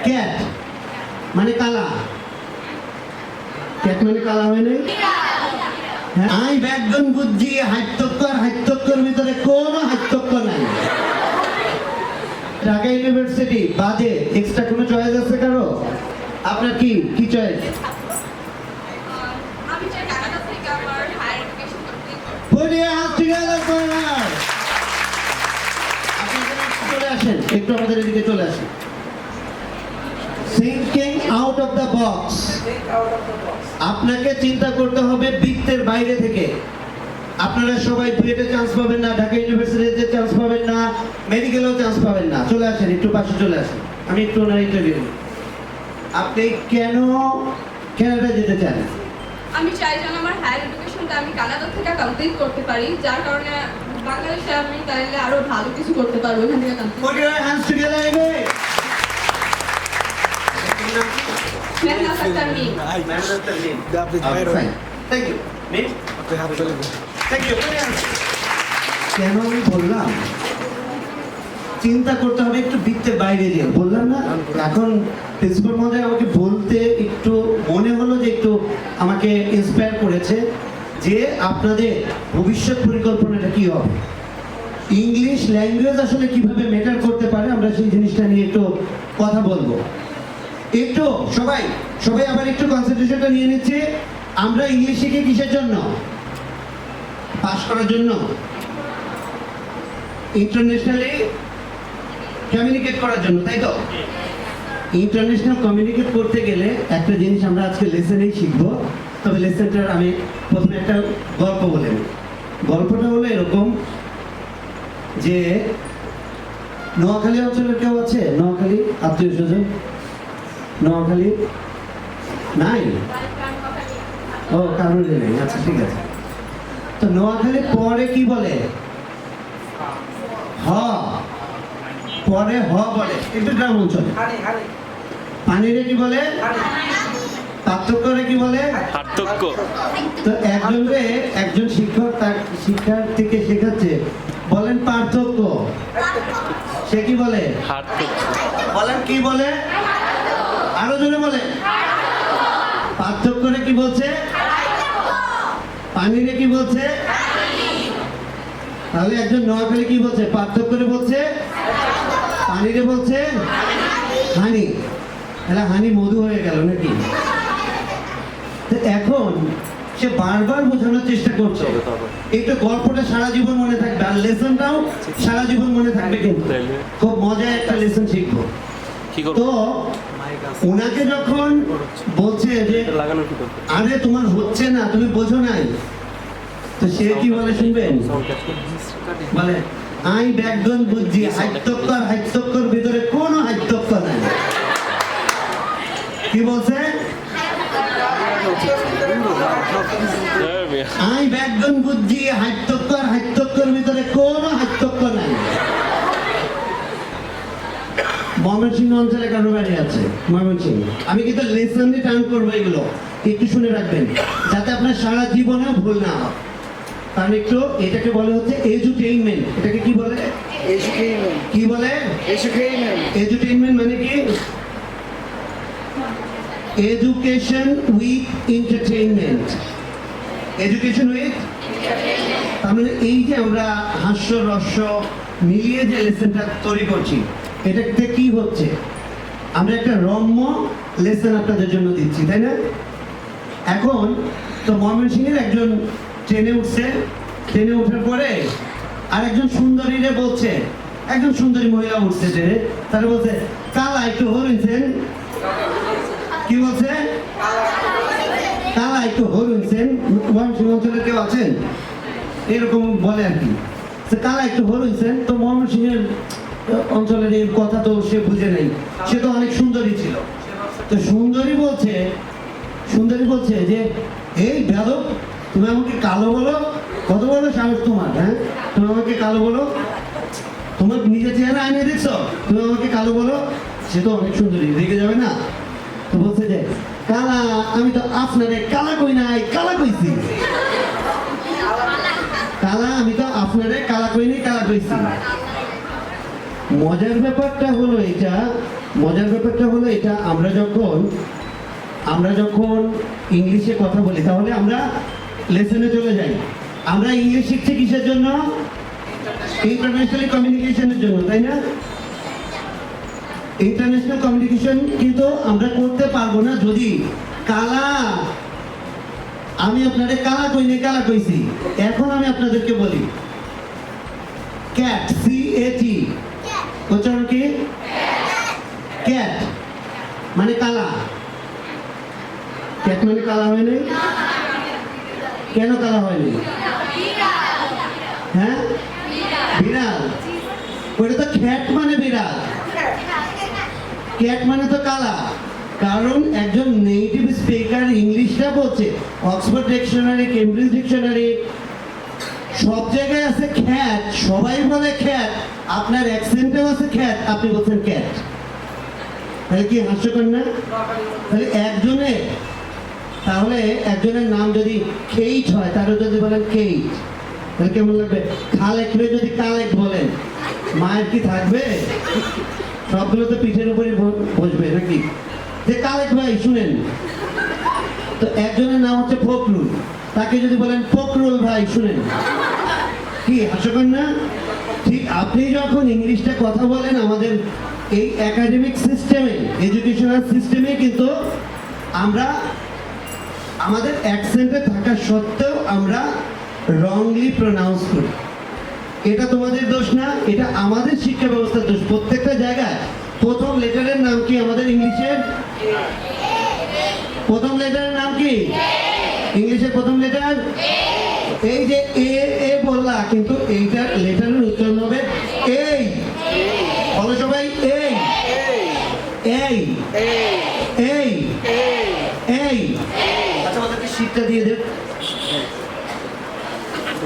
Cat মানে কালা, cat মানে কালা হয় নাই? আই ব্যাকজন বুদ্ধি হাইত্যক্কর, হাইত্যক্কর ভিতরে কোনো হাইত্যক্ক নাই। ঢাকা ইউনিভার্সিটি বাদে এক্সট্রা কোনো চয়েস আছে কারো? আপনার কি কি চয়েস? আমি চাই কানাডা থেকে আমার হায়ার এডুকেশন কমপ্লিট করতে। Put your hands together for her. আপনি এখানে চলে আসেন, একটু আমাদের এদিকে চলে আসেন। Thinking out of the box. আপনাকে চিন্তা করতে হবে বৃত্তের বাইরে থেকে। আপনারা সবাই বুয়েটে চান্স পাবেন না, ঢাকা ইউনিভার্সিটিতে চান্স পাবেন না, মেডিকেলেও চান্স পাবেন না। চলে আসেন, একটু পাশে চলে আসেন। আমি একটু ওনার ইন্টারভিউ নিই। আপনি কেন কানাডা যেতে চান? আমি চাই যেন আমার হায়ার এডুকেশনটা আমি কানাডা থেকে কমপ্লিট করতে পারি, যার কারণে বাংলাদেশে আমি তাহলে আরো ভালো কিছু করতে পারবো এখান থেকে complete. Put your hands together again. Thank you. কেন আমি বললাম চিন্তা করতে হবে একটু বৃত্তের বাইরে দিয়ে, বললাম না? এখন প্রিন্সিপাল মহোদয় আমাকে বলতে একটু মনে হলো যে একটু আমাকে ইন্সপায়ার করেছে যে আপনাদের ভবিষ্যৎ পরিকল্পনাটা কি হবে, ইংলিশ ল্যাঙ্গুয়েজ আসলে কিভাবে ম্যাটার করতে পারে, আমরা সেই জিনিসটা নিয়ে একটু কথা বলবো। একটু সবাই সবাই আবার একটু কনসেন্ট্রেশনটা নিয়ে নিচ্ছে। আমরা ইংলিশ শিখি কিসের জন্য? পাস করার জন্য, ইন্টারন্যাশনালি কমিউনিকেট করার জন্য, তাই তো? ইন্টারন্যাশনাল কমিউনিকেট করতে গেলে একটা জিনিস আমরা আজকে লেসনেই শিখবো। তবে লেসনটার আমি প্রথমে একটা গল্প বলে নিই। গল্পটা হলো এরকম যে নোয়াখালী অঞ্চলের কেউ আছে? নোয়াখালী আত্মীয় স্বজন? নোয়াখালী নাই? ও কারণ নেই, আচ্ছা ঠিক আছে। তো নোয়াখালী পরে কি বলে? হ, পরে হ বলে, একটু গ্রাম অঞ্চলে। পানিরে কি বলে? পার্থক্যরে কি বলে? পার্থক্য। তো একজন শিক্ষক তার শিক্ষার্থীকে শেখাচ্ছে, বলেন পার্থক্য। সে কি বলে? পার্থক্য। বলেন কি বলে? আরো জোরে বলে। পার্থক্যরে কি বলছে? পানিরে কি বলছে? তাহলে একজন নোয়াখালী কি বলছে? পার্থক্যরে বলছে, পানিরে বলছে হানি। তাহলে হানি মধু হয়ে গেল নাকি? এখন সে বারবার বোঝানোর চেষ্টা করছে। এইটা গল্পটা সারা জীবন মনে থাকবে, আর লেসনটাও সারা জীবন মনে থাকবে। কিন্তু খুব মজার একটা লেসন শিখবো। তো ওনাকে যখন বলছে যে আরে তোমার হচ্ছে না, তুমি বোঝো নাই, তো সে কি বলে শুনবেন? বলে আই ব্যাকজন বুঝছি হাইত্যক্কর, হাইত্যক্কর ভিতরে কোনো হাইত্যক্ক নাই। কি বলছে? আই ব্যাকজন বুঝছি হাইত্যক্কর, হাইত্যক্কর ভিতরে কোনো হাইত্যক্ক নাই। ময়মনসিংহ অঞ্চলে কারো বাড়ি আছে? ময়মনসিংহ। আমি কিন্তু লেসনে টার্ন করবো, এগুলো একটু শুনে রাখবেন যাতে আপনার সারা জীবনেও ভুল না হয়। কারণ একটু এটাকে বলে হচ্ছে এডুটেইনমেন্ট। এটাকে কি বলে? কি বলে? এডুটেইনমেন্ট মানে কি? Education with entertainment. Education with, তার মানে এই যে আমরা হাস্য রস্য মিলিয়ে যে লেসনটা তৈরি করছি, এটাতে কি হচ্ছে? আমরা একটা রম্য লেসন আপনাদের জন্য দিচ্ছি, তাই না? এখন তো ময়মনসিংহের একজন ট্রেনে উঠছে, ট্রেনে ওঠার পরে আর একজন সুন্দরীরে বলছে, একজন সুন্দরী মহিলা উঠছে ট্রেনে, তারা বলছে কালা একটু হরুনছেন। কি বলছে? কালা একটু হরুনছেন। ময়মনসিংহ অঞ্চলের কেউ আছেন? এরকম বলে আর কি, কালা একটু হরুনছেন। তো ময়মনসিংহের অঞ্চলের এই কথা তো সে বুঝে নাই, সে তো অনেক সুন্দরী ছিল। তো সুন্দরী বলছে যে এই বেয়াদব, তুমি আমাকে কালো বলো? কত বড় সাহস তোমার? হ্যাঁ, তুমি আমাকে কালো বলো? তোমার নিজের চেহারা আইনে দেখছো, তুমি আমাকে কালো বলো? সে তো অনেক সুন্দরী, রেগে যাবে না? তো বলছে যে কালা, আমি তো আপনারে কালা কই নাই, কালা কইছি। কালা, আমি তো আপনারে কালা কই নাই, কালা কইছি। মজার ব্যাপারটা হলো এটা আমরা যখন ইংলিশে কথা বলি তাহলে আমরা লেসনে চলে যাই। আমরা ইংলিশ শিখছি কিসের জন্য? ইন্টারন্যাশনাল কমিউনিকেশনের জন্য, তাই না? ইন্টারন্যাশনাল কমিউনিকেশন কিন্তু আমরা করতে পারবো না যদি আমি আপনাদের কালা কইছি। এখন আমি আপনাদেরকে বলি ক্যাট, CAT উচ্চারণ কি? ক্যাট মানে কালা। ক্যাট মানে কালা হয় নাই? কেন কালা হয়নি? হ্যাঁ, বিড়াল। ওটা তো খ্যাট মানে বিড়াল, ক্যাট মানে তো কালা। কারণ একজন নেটিভ স্পিকার ইংলিশটা বলছে, অক্সফোর্ড ডিকশনারি, কেমব্রিজ ডিকশনারি, সব জায়গায় আছে খ্যাট, সবাই বলে খ্যাট, আপনার অ্যাকসেন্টেও আছে খ্যাট, আপনি বলছেন ক্যাট। তাহলে কি হাস্যকর না? তাহলে একজনের নাম যদি কেইট হয়, তারও যদি বলেন কেইট, তাহলে কেমন লাগবে? খালেকরে যদি কালেক বলেন, মায়ের কি থাকবে? সবগুলো তো পিঠের উপরে বসবে নাকি? যে কালেক ভাই শুনেন, তো একজনের নাম হচ্ছে ফখরুল, তাকে যদি বলেন ফখরুল ভাই শুনেন, কি হাস্যকর না? ঠিক আপনি যখন ইংলিশটা কথা বলেন আমাদের এই একাডেমিক সিস্টেমে, এডুকেশনাল সিস্টেমে, কিন্তু আমরা আমাদের অ্যাকসেন্টে থাকা সত্ত্বেও আমরা রংলি প্রনাউন্স করি। এটা তোমাদের দোষ না, এটা আমাদের শিক্ষা ব্যবস্থার দোষ। প্রত্যেকটা জায়গায় প্রথম লেটারের নাম কি আমাদের ইংলিশের? প্রথম লেটারের নাম কি ইংলিশের? প্রথম লেটার এই যে এ বললা, কিন্তু এইটার লেটারের উচ্চারণ হবে এই। বলো সবাই এই এই এই এই। আচ্ছা, ওদেরকে শীতটা দিয়ে দেব।